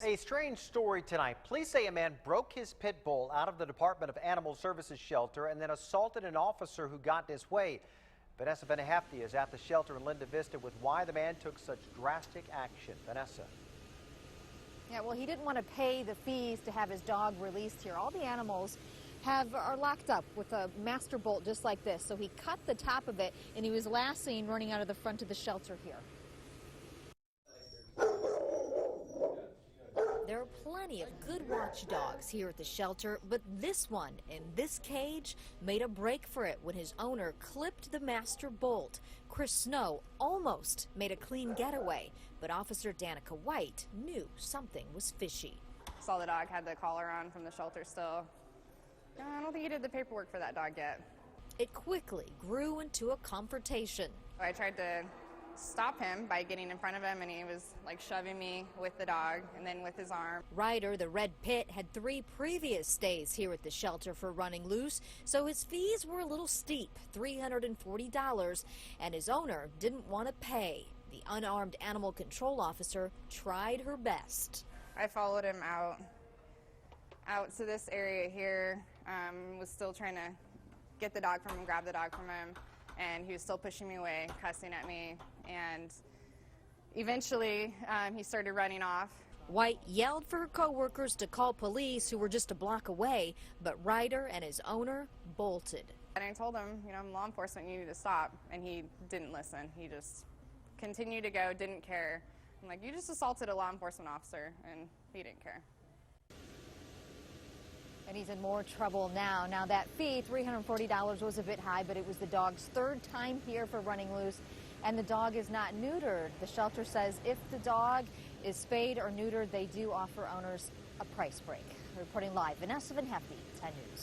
A strange story tonight. Police say a man broke his pit bull out of the Department of Animal Services shelter and then assaulted an officer who got this way. Vanessa Benehafti is at the shelter in Linda Vista with why the man took such drastic action. Vanessa. Yeah, well, he didn't want to pay the fees to have his dog released here. All the animals are locked up with a master bolt just like this. So he cut the top of it, and he was last seen running out of the front of the shelter here. There are plenty of good watchdogs here at the shelter, but this one in this cage made a break for it when his owner clipped the master bolt. Chris Snow almost made a clean getaway, but Officer Danica White knew something was fishy. Saw the dog had the collar on from the shelter still. I don't think he did the paperwork for that dog yet. It quickly grew into a confrontation. I tried to stop him by getting in front of him, and he was like shoving me with the dog and then with his arm. Ryder, the Red Pit, had 3 previous stays here at the shelter for running loose, so his fees were a little steep, $340, and his owner didn't want to pay. The unarmed animal control officer tried her best. I followed him out to this area here, was still trying to get the dog from him, grab the dog from him, and he was still pushing me away, cussing at me, and eventually he started running off. White yelled for her co-workers to call police, who were just a block away, but Ryder and his owner bolted. And I told him, I'm law enforcement, you need to stop, and he didn't listen. He just continued to go, didn't care. I'm like, you just assaulted a law enforcement officer, and he didn't care. And he's in more trouble now. Now that fee, $340, was a bit high, but it was the dog's 3rd time here for running loose, and the dog is not neutered. The shelter says if the dog is spayed or neutered, they do offer owners a price break. Reporting live, Vanessa Benehafti, 10 News.